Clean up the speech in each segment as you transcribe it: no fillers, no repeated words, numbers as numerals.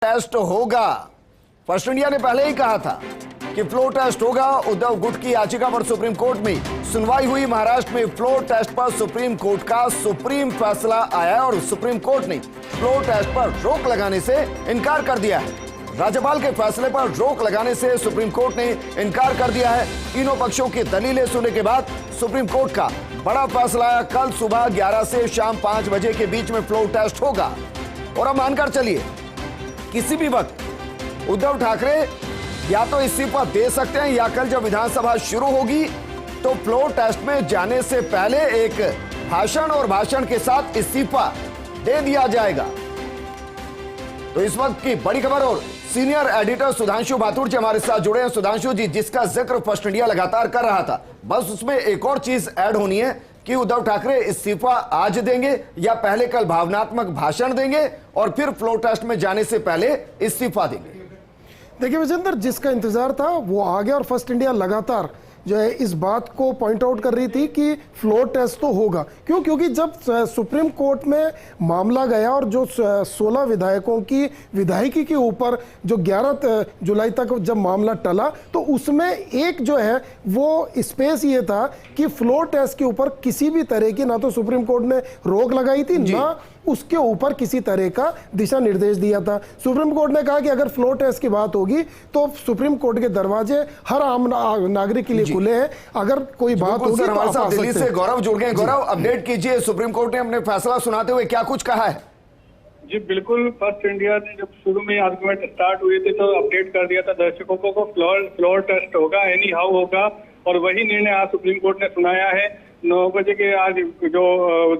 Test होगा। First India ने पहले ही कहा था कि फ्लोर टेस्ट होगा। उद्धव गुट की याचिका पर सुप्रीम कोर्ट में सुनवाई हुई। महाराष्ट्र में फ्लोर टेस्ट पर सुप्रीम कोर्ट का सुप्रीम फैसला आया और सुप्रीम कोर्ट ने फ्लोर टेस्ट पर रोक लगाने से इनकार कर दिया है। राज्यपाल के फैसले पर रोक लगाने से सुप्रीम कोर्ट ने इनकार कर दिया है। तीनों पक्षों की दलीलें सुनने के बाद सुप्रीम कोर्ट का बड़ा फैसला आया। कल सुबह 11 से शाम 5 बजे के बीच में फ्लोर टेस्ट होगा और अब मानकर चलिए किसी भी वक्त उद्धव ठाकरे या तो इस्तीफा दे सकते हैं या कल जब विधानसभा शुरू होगी तो फ्लोर टेस्ट में जाने से पहले एक भाषण और भाषण के साथ इस्तीफा दे दिया जाएगा। तो इस वक्त की बड़ी खबर और सीनियर एडिटर सुधांशु बाथुर जी हमारे साथ जुड़े हैं। सुधांशु जी, जिसका जिक्र फर्स्ट इंडिया लगातार कर रहा था, बस उसमें एक और चीज ऐड होनी है कि उद्धव ठाकरे इस्तीफा आज देंगे या पहले कल भावनात्मक भाषण देंगे और फिर फ्लोर टेस्ट में जाने से पहले इस्तीफा देंगे। देखिए विजेंद्र, जिसका इंतजार था वो आ गया और फर्स्ट इंडिया लगातार जो है इस बात को पॉइंट आउट कर रही थी कि फ्लोर टेस्ट तो होगा। क्यों? क्योंकि जब सुप्रीम कोर्ट में मामला गया और जो 16 विधायकों की विधायकी के ऊपर जो 11 जुलाई तक जब मामला टला तो उसमें एक जो है वो स्पेस ये था कि फ्लोर टेस्ट के ऊपर किसी भी तरह की ना तो सुप्रीम कोर्ट ने रोक लगाई थी ना उसके ऊपर किसी तरह का दिशा निर्देश दिया था। सुप्रीम कोर्ट ने कहा कि अगर फ्लोर टेस्ट की बात होगी तो सुप्रीम कोर्ट के दरवाजे हर आम नागरिक के लिए खुले हैं। अगर कोई बात होगी तो हमारे साथ दिल्ली से गौरव जुड़ गए। गौरव, अपडेट कीजिए, सुप्रीम कोर्ट ने अपने फैसला सुनाते हुए क्या कुछ कहा है? जी बिल्कुल, फर्स्ट इंडिया ने जब शुरू में आर्गुमेंट स्टार्ट हुए थे तो अपडेट कर दिया था दर्शकों को फ्लोर टेस्ट होगा, एनी हाउ होगा, और वही निर्णय आज सुप्रीम कोर्ट ने सुनाया है। 9 बजे के आज जो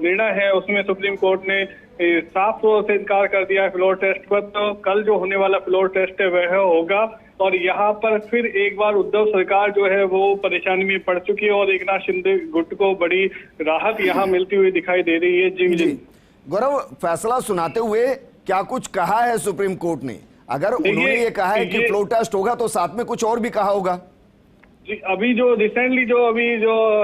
निर्णय है उसमें सुप्रीम कोर्ट ने साफ तौर से इनकार कर दिया है फ्लोर टेस्ट पर। तो कल जो होने वाला फ्लोर टेस्ट है वह होगा और यहाँ पर फिर एक बार उद्धव सरकार जो है वो परेशानी में पड़ चुकी है और एकनाथ शिंदे गुट को बड़ी राहत यहाँ मिलती हुई दिखाई दे रही है। जी गौरव, फैसला सुनाते हुए क्या कुछ कहा है सुप्रीम कोर्ट ने? अगर उन्होंने ये कहा है कि फ्लोर टेस्ट होगा तो साथ में कुछ और भी कहा होगा। जी, अभी जो रिसेंटली जो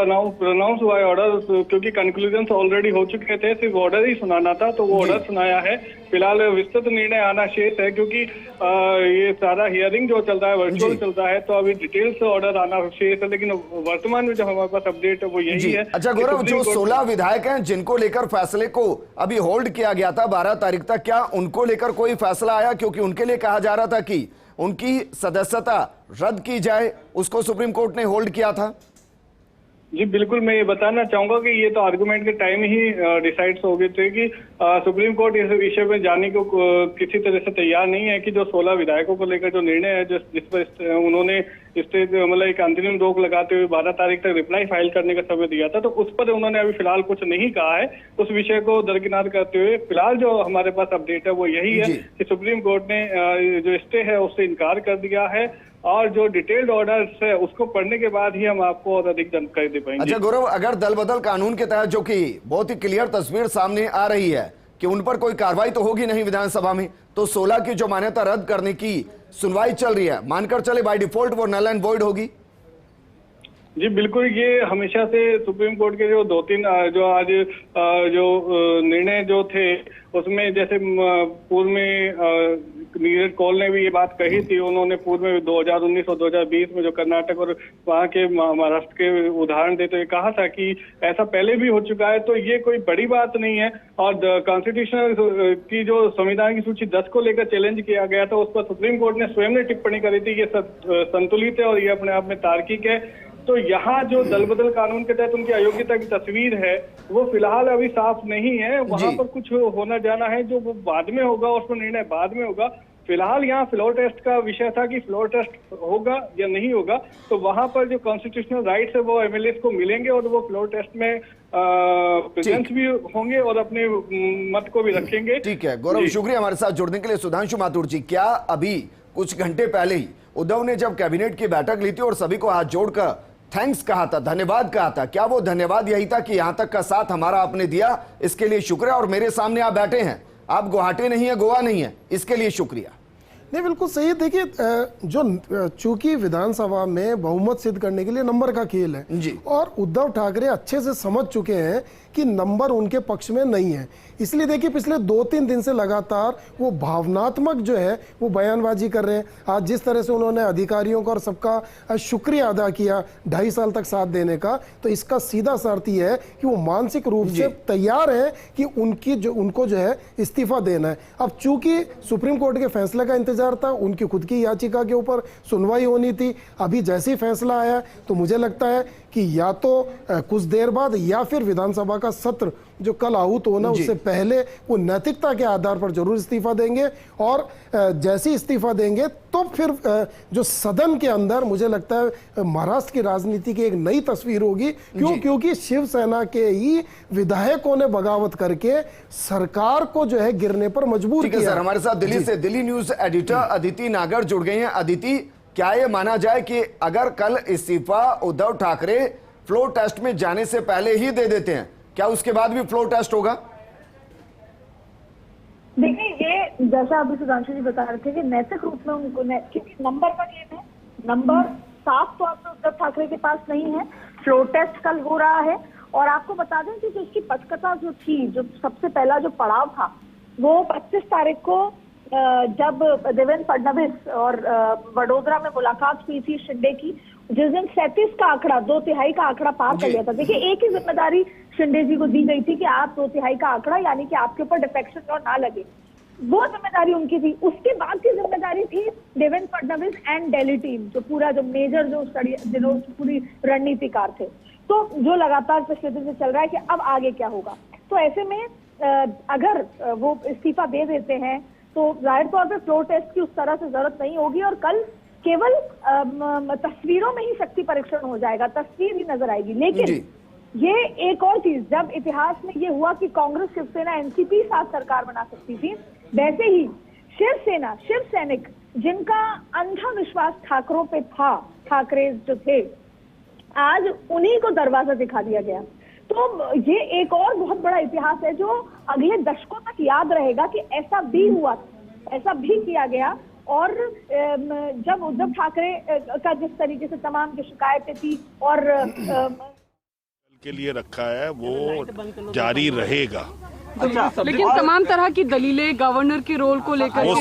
अनाउंस हुआ है ऑर्डर, क्योंकि कंक्लूजन ऑलरेडी हो चुके थे, सिर्फ ऑर्डर ही सुनाना था तो वो ऑर्डर सुनाया है। फिलहाल विस्तृत निर्णय आना शेष है क्योंकि ये सारा हियरिंग जो चल रहा है वर्चुअल चल रहा है, तो अभी डिटेल से ऑर्डर आना शेष है। लेकिन वर्तमान में जो हमारे पास अपडेट है वो यही है। अच्छा गौरव, जो 16 विधायक हैं जिनको लेकर फैसले को अभी होल्ड किया गया था 12 तारीख तक, क्या उनको लेकर कोई फैसला आया? क्योंकि उनके लिए कहा जा रहा था कि उनकी सदस्यता रद्द की जाए, उसको सुप्रीम कोर्ट ने होल्ड किया था। जी बिल्कुल, मैं ये बताना चाहूंगा कि ये तो आर्गुमेंट के टाइम ही डिसाइड हो गए थे कि सुप्रीम कोर्ट इस विषय में जाने को किसी तरह से तैयार नहीं है कि जो 16 विधायकों को लेकर जो निर्णय है जिस पर उन्होंने मतलब एक अंतरिम रोक लगाते हुए 12 तारीख तक रिप्लाई फाइल करने का समय दिया था, तो उस पर उन्होंने अभी फिलहाल कुछ नहीं कहा है। उस विषय को दरकिनार करते हुए फिलहाल जो हमारे पास अपडेट है वो यही है कि सुप्रीम कोर्ट ने जो स्टे है उससे इनकार कर दिया है और जो डिटेल्ड ऑर्डर्स है उसको पढ़ने के बाद ही हम आपको और अधिक जानकारी दे पाएंगे। अच्छा गौरव, अगर दल बदल कानून के तहत जो कि बहुत ही क्लियर तस्वीर सामने आ रही है कि उन पर कोई कार्रवाई तो होगी नहीं विधानसभा में, तो 16 की जो मान्यता रद्द करने की सुनवाई चल रही है, मानकर चले बाय डिफॉल्ट वो नल एंड वॉइड होगी। जी बिल्कुल, ये हमेशा से सुप्रीम कोर्ट के जो 2-3 जो आज जो निर्णय जो थे उसमें, जैसे पूर्व में नीरज कौल ने भी ये बात कही थी। उन्होंने पूर्व में 2019 और 2020 में जो कर्नाटक और वहाँ के महाराष्ट्र के उदाहरण देते हुए कहा था कि ऐसा पहले भी हो चुका है, तो ये कोई बड़ी बात नहीं है। और कॉन्स्टिट्यूशनल की जो संविधान की सूची 10 को लेकर चैलेंज किया गया था उस पर सुप्रीम कोर्ट ने स्वयं ने टिप्पणी करी थी ये संतुलित है और ये अपने आप में तार्किक है। तो यहाँ जो दल बदल कानून के तहत उनकी अयोग्यता की तस्वीर है वो फिलहाल अभी साफ नहीं है। वहां पर कुछ होना जाना है जो वो बाद में होगा, उस पर निर्णय बाद में होगा। फिलहाल यहाँ फ्लोर टेस्ट का विषय था कि फ्लोर टेस्ट होगा या नहीं होगा, तो वहां पर जो कॉन्स्टिट्यूशनल राइट्स है वो एमएलए को मिलेंगे और वो फ्लोर टेस्ट में प्रेजेंस भी होंगे और अपने मत को भी रखेंगे। ठीक है गौरव, शुक्रिया हमारे साथ जुड़ने के लिए। सुधांशु माथुर जी, क्या अभी कुछ घंटे पहले ही उद्धव ने जब कैबिनेट की बैठक ली थी और सभी को हाथ जोड़कर थैंक्स कहा था, धन्यवाद कहा था, क्या वो धन्यवाद यही था कि यहां तक का साथ हमारा आपने दिया, इसके लिए शुक्रिया, और मेरे सामने आप बैठे हैं, आप गुवाहाटी नहीं है, गोवा नहीं है, इसके लिए शुक्रिया? नहीं, बिल्कुल सही है। देखिए, जो चूंकि विधानसभा में बहुमत सिद्ध करने के लिए नंबर का खेल है जी, और उद्धव ठाकरे अच्छे से समझ चुके हैं कि नंबर उनके पक्ष में नहीं है। इसलिए देखिए पिछले 2-3 दिन से लगातार वो भावनात्मक जो है वो बयानबाजी कर रहे हैं। आज जिस तरह से उन्होंने अधिकारियों का और सबका शुक्रिया अदा किया 2.5 साल तक साथ देने का, तो इसका सीधा सा अर्थ ये है कि वो मानसिक रूप से तैयार है कि उनको जो है इस्तीफा देना है। अब चूंकि सुप्रीम कोर्ट के फैसले का इंतजार था, उनकी खुद की याचिका के ऊपर सुनवाई होनी थी, अभी जैसे ही फैसला आया तो मुझे लगता है कि या तो कुछ देर बाद या फिर विधानसभा का सत्र जो कल आहूत होना उससे पहले वो नैतिकता के आधार पर जरूर इस्तीफा देंगे, और जैसे इस्तीफा देंगे तो फिर जो सदन के अंदर मुझे लगता है महाराष्ट्र की राजनीति की एक नई तस्वीर होगी। क्योंकि शिवसेना के ही विधायकों ने बगावत करके सरकार को जो है गिरने पर मजबूर किया। सर, हमारे साथ दिल्ली से दिल्ली न्यूज एडिटर अदिति नागर जुड़ गई हैं। अदिति, क्या ये माना जाए कि अगर कल इस्तीफा उद्धव ठाकरे फ्लोर टेस्ट में जाने से पहले ही दे देते हैं, क्या उसके बाद भी फ्लोर टेस्ट होगा? देखिए, ये जैसा अभी सुधांशु जी बता रहे थे कि नैतिक रूप में उनको क्योंकि नंबर का गेम है, नंबर साफ तौर पर उद्धव ठाकरे के पास नहीं है। फ्लोर टेस्ट कल हो रहा है और आपको बता दें कि उसकी पटकथा जो थी, जो सबसे पहला जो पड़ाव था वो 25 तारीख को जब देवेंद्र फडणवीस और वडोदरा में मुलाकात हुई थी शिंदे की, जिस दिन 37 का आंकड़ा, 2/3 का आंकड़ा पार कर लिया था। देखिए, एक ही जिम्मेदारी शिंदे जी को दी गई थी कि आप 2/3 का आंकड़ा यानी कि आपके ऊपर डिफेक्शन लॉ ना लगे, वो जिम्मेदारी उनकी थी। उसके बाद की जिम्मेदारी थी देवेंद्र फडणवीस एंड दिल्ली टीम, जो पूरा जो मेजर जो पूरी रणनीतिकार थे, तो जो लगातार पिछले दिन से चल रहा है कि अब आगे क्या होगा। तो ऐसे में अगर वो इस्तीफा दे देते हैं तो जाहिर तौर पर फ्लोर टेस्ट की उस तरह से जरूरत नहीं होगी और कल केवल तस्वीरों में ही शक्ति परीक्षण हो जाएगा, तस्वीर ही नजर आएगी। लेकिन ये एक और चीज, जब इतिहास में ये हुआ कि कांग्रेस शिवसेना एनसीपी साथ सरकार बना सकती थी, वैसे ही शिवसेना, शिव सैनिक जिनका अंधा विश्वास ठाकरों पे था, ठाकरे जो थे, आज उन्हीं को दरवाजा दिखा दिया गया। तो ये एक और बहुत बड़ा इतिहास है जो अगले दशकों तक याद रहेगा कि ऐसा भी हुआ, ऐसा भी किया गया। और जब उद्धव ठाकरे का जिस तरीके से तमाम की शिकायतें थी और के लिए रखा है वो जारी रहेगा। लेकिन तमाम तरह की दलीलें गवर्नर के रोल को लेकर वो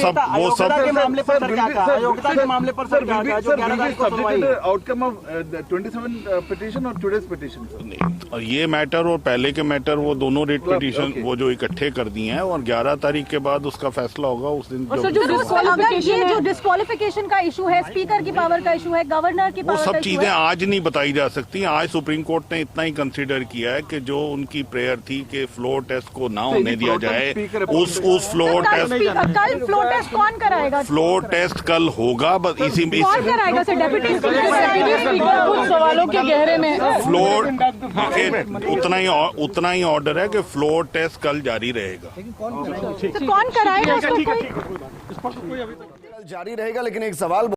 सब के मामले पर सरकार का, अयोग्यता के मामले पर सरकार का जो 11 तारीख को सुनवाई है, आउटकम ऑफ 27 पिटीशन और टुडेस पिटीशन नहीं, और ये मैटर और पहले के मैटर वो दोनों रेट पिटीशन वो जो इकट्ठे कर दिए हैं और 11 तारीख के बाद उसका फैसला होगा उस दिन। जो डिस्क्वालिफिकेशन का इशू है, स्पीकर की पावर का इशू है, गवर्नर की वो पावर सब चीजें आज नहीं बताई जा सकती। आज सुप्रीम कोर्ट ने इतना ही कंसीडर किया है कि जो उनकी प्रेयर थी कि फ्लोर टेस्ट को होने दिया जाए, उस फ्लोर टेस्ट, कल फ्लोर टेस्ट कौन कराएगा? फ्लोर टेस्ट कल होगा, बस इसी कौन कराएगा सर? डेप्यूटी स्पीकर कुछ सवालों के गहरे में फ्लोर उतना ही ऑर्डर है कि फ्लोर टेस्ट कल जारी रहेगा। कौन कराएगा? जारी रहेगा, लेकिन एक सवाल